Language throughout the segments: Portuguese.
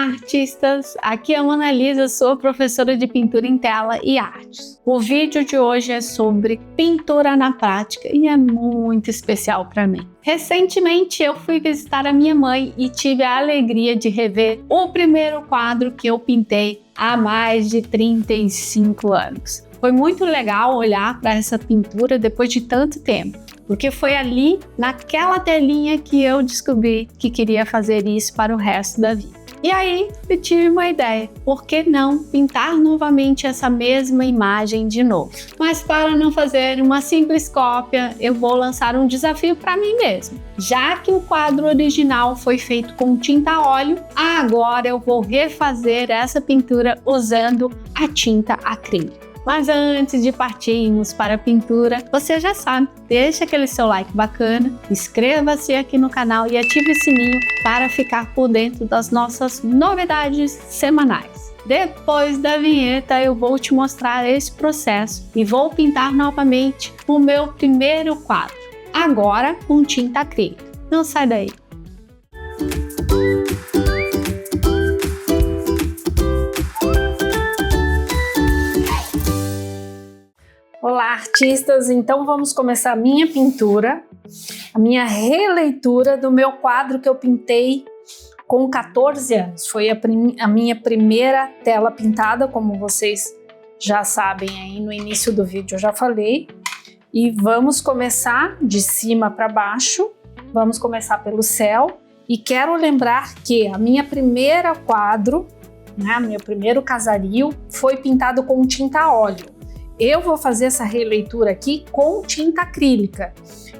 Olá, artistas! Aqui é a Mona Lisa, sou professora de pintura em tela e artes. O vídeo de hoje é sobre pintura na prática e é muito especial para mim. Recentemente eu fui visitar a minha mãe e tive a alegria de rever o primeiro quadro que eu pintei há mais de 35 anos. Foi muito legal olhar para essa pintura depois de tanto tempo, porque foi ali, naquela telinha, que eu descobri que queria fazer isso para o resto da vida. E aí eu tive uma ideia, por que não pintar novamente essa mesma imagem de novo? Mas para não fazer uma simples cópia, eu vou lançar um desafio para mim mesmo. Já que o quadro original foi feito com tinta a óleo, agora eu vou refazer essa pintura usando a tinta acrílica. Mas antes de partirmos para a pintura, você já sabe, deixa aquele seu like bacana, inscreva-se aqui no canal e ative o sininho para ficar por dentro das nossas novidades semanais. Depois da vinheta eu vou te mostrar esse processo e vou pintar novamente o meu primeiro quadro, agora com tinta acrílica. Não sai daí! Olá, artistas! Então vamos começar a minha pintura, a minha releitura do meu quadro que eu pintei com 14 anos. Foi a minha primeira tela pintada, como vocês já sabem aí no início do vídeo eu já falei. E vamos começar de cima para baixo, vamos começar pelo céu. E quero lembrar que a minha primeira quadro, meu primeiro casario, foi pintado com tinta a óleo. Eu vou fazer essa releitura aqui com tinta acrílica.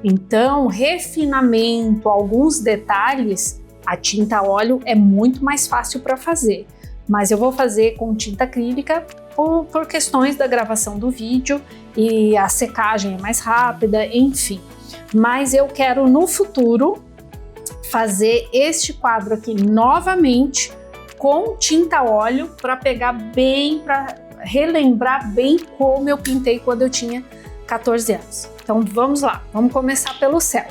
Então, refinamento, alguns detalhes, a tinta a óleo é muito mais fácil para fazer. Mas eu vou fazer com tinta acrílica por questões da gravação do vídeo e a secagem é mais rápida, enfim. Mas eu quero no futuro fazer este quadro aqui novamente com tinta a óleo para pegar bem, relembrar bem como eu pintei quando eu tinha 14 anos. Então vamos lá, vamos começar pelo céu.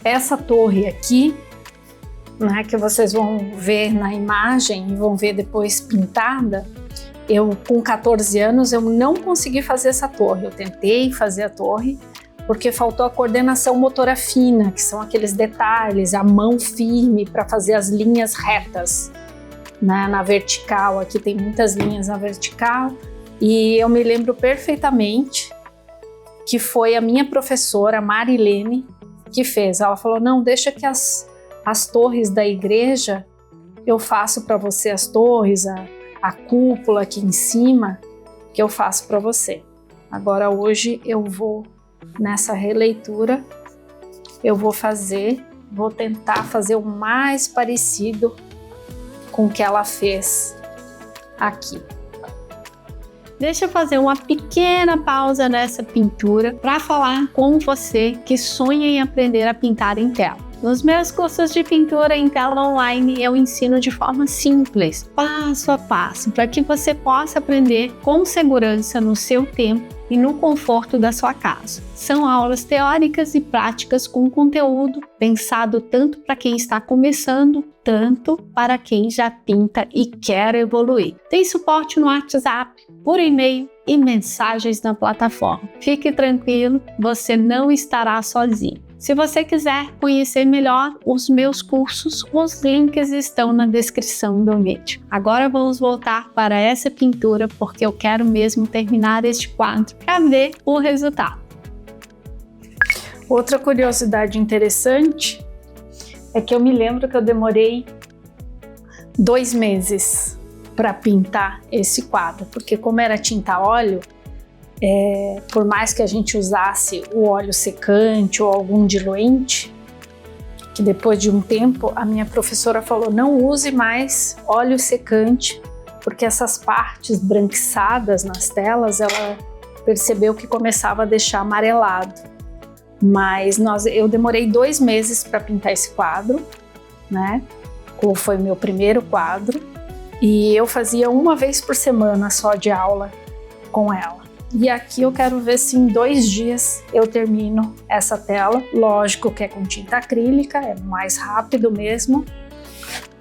Essa torre aqui, que vocês vão ver na imagem e vão ver depois pintada, eu com 14 anos eu não consegui fazer essa torre. Eu tentei fazer a torre, porque faltou a coordenação motora fina, que são aqueles detalhes, a mão firme para fazer as linhas retas, na vertical. Aqui tem muitas linhas na vertical e eu me lembro perfeitamente que foi a minha professora, Marilene, que fez. Ela falou, não, deixa que as torres da igreja, eu faço para você as torres, a cúpula aqui em cima, que eu faço para você. Agora hoje eu vou nessa releitura, eu vou tentar fazer o mais parecido com o que ela fez aqui. Deixa eu fazer uma pequena pausa nessa pintura para falar com você que sonha em aprender a pintar em tela. Nos meus cursos de pintura em tela online, eu ensino de forma simples, passo a passo, para que você possa aprender com segurança no seu tempo e no conforto da sua casa. São aulas teóricas e práticas com conteúdo pensado tanto para quem está começando, tanto para quem já pinta e quer evoluir. Tem suporte no WhatsApp, por e-mail e mensagens na plataforma. Fique tranquilo, você não estará sozinho. Se você quiser conhecer melhor os meus cursos, os links estão na descrição do vídeo. Agora vamos voltar para essa pintura porque eu quero mesmo terminar este quadro para ver o resultado. Outra curiosidade interessante é que eu me lembro que eu demorei 2 meses para pintar esse quadro, porque como era tinta a óleo, por mais que a gente usasse o óleo secante ou algum diluente, que depois de um tempo a minha professora falou, não use mais óleo secante, porque essas partes branquiçadas nas telas, ela percebeu que começava a deixar amarelado. Mas eu demorei 2 meses para pintar esse quadro, foi meu primeiro quadro, e eu fazia 1 vez por semana só de aula com ela. E aqui eu quero ver se em 2 dias eu termino essa tela. Lógico que é com tinta acrílica, é mais rápido mesmo,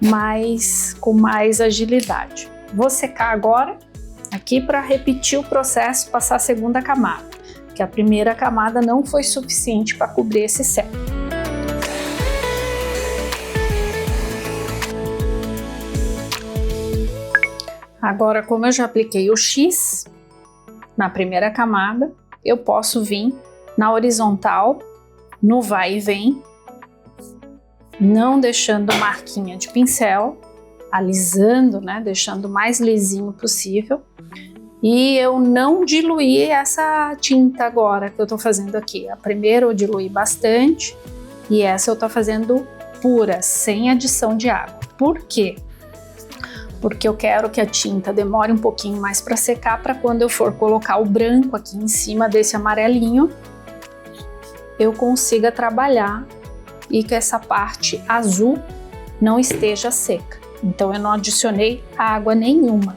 mas com mais agilidade. Vou secar agora aqui para repetir o processo, passar a segunda camada, que a primeira camada não foi suficiente para cobrir esse céu. Agora, como eu já apliquei o X na primeira camada, eu posso vir na horizontal, no vai e vem, não deixando marquinha de pincel, alisando, né, deixando o mais lisinho possível. E eu não diluí essa tinta agora que eu tô fazendo aqui. A primeira eu diluí bastante e essa eu tô fazendo pura, sem adição de água. Por quê? Porque eu quero que a tinta demore um pouquinho mais para secar, para quando eu for colocar o branco aqui em cima desse amarelinho, eu consiga trabalhar e que essa parte azul não esteja seca. Então eu não adicionei água nenhuma.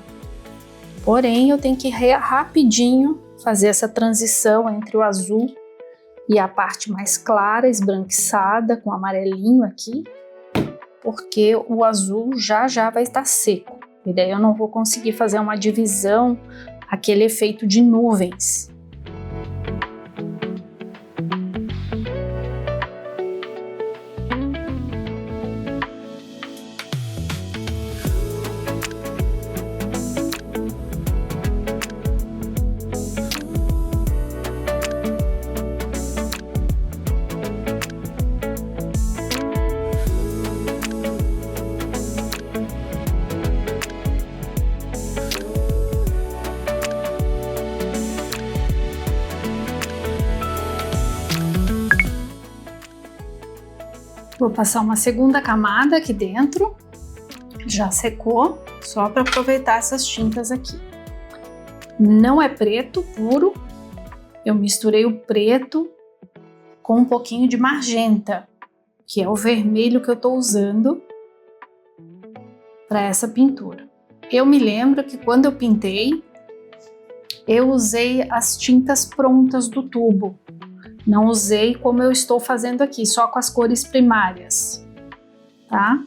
Porém, eu tenho que rapidinho fazer essa transição entre o azul e a parte mais clara, esbranquiçada, com amarelinho aqui, porque o azul já vai estar seco. E daí eu não vou conseguir fazer uma divisão, aquele efeito de nuvens. Vou passar uma segunda camada aqui dentro, já secou, só para aproveitar essas tintas aqui. Não é preto puro, eu misturei o preto com um pouquinho de magenta, que é o vermelho que eu estou usando para essa pintura. Eu me lembro que quando eu pintei, eu usei as tintas prontas do tubo. Não usei como eu estou fazendo aqui, só com as cores primárias, tá?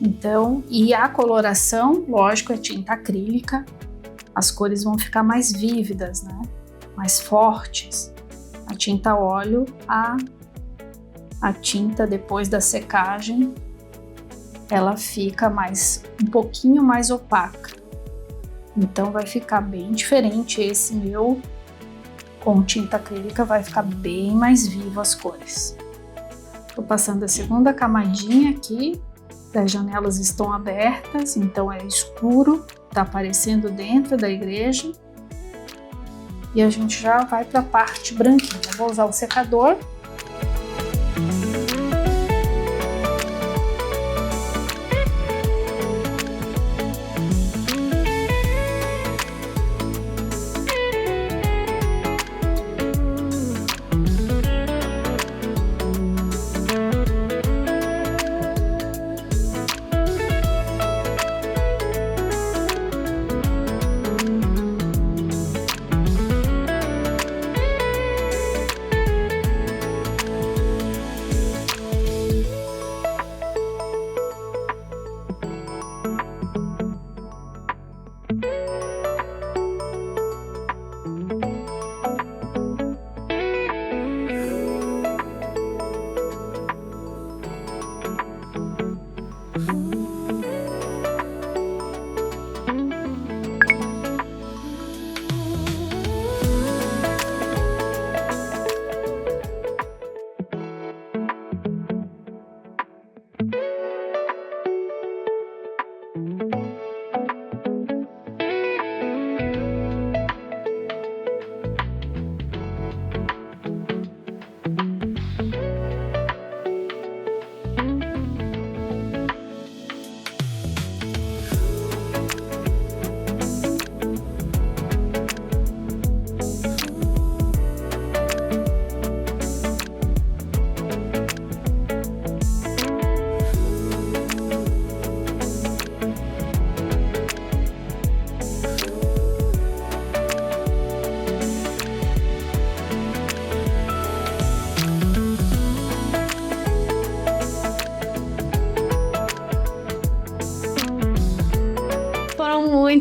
Então, e a coloração, lógico, é tinta acrílica, as cores vão ficar mais vívidas, né? Mais fortes. A tinta óleo, a tinta depois da secagem, ela fica um pouquinho mais opaca. Então vai ficar bem diferente esse meu. Com tinta acrílica vai ficar bem mais vivo as cores. Tô passando a segunda camadinha aqui, as janelas estão abertas, então é escuro, tá aparecendo dentro da igreja. E a gente já vai para a parte branquinha. Vou usar o secador.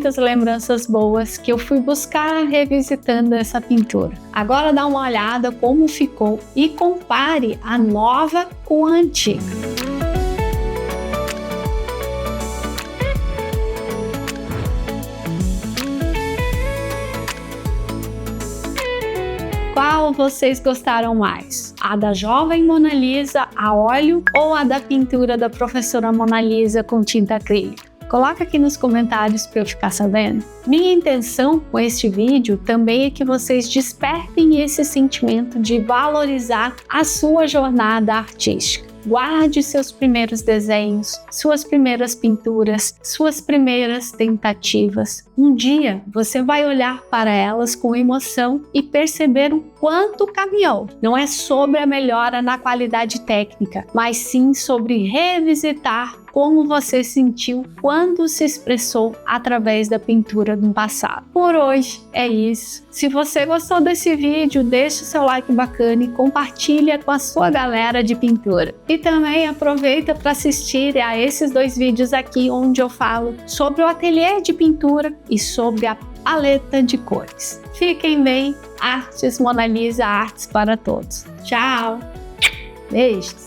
muitas lembranças boas que eu fui buscar revisitando essa pintura. Agora dá uma olhada como ficou e compare a nova com a antiga. Qual vocês gostaram mais? A da jovem Mona Lisa a óleo ou a da pintura da professora Mona Lisa com tinta acrílica? Coloca aqui nos comentários para eu ficar sabendo. Minha intenção com este vídeo também é que vocês despertem esse sentimento de valorizar a sua jornada artística. Guarde seus primeiros desenhos, suas primeiras pinturas, suas primeiras tentativas. Um dia você vai olhar para elas com emoção e perceber o quanto caminhou. Não é sobre a melhora na qualidade técnica, mas sim sobre revisitar como você sentiu quando se expressou através da pintura no passado. Por hoje é isso. Se você gostou desse vídeo, deixe o seu like bacana e compartilha com a sua galera de pintura. E também aproveita para assistir a esses 2 vídeos aqui onde eu falo sobre o ateliê de pintura e sobre a paleta de cores. Fiquem bem, Artes Mona Lisa, artes para todos. Tchau! Beijos!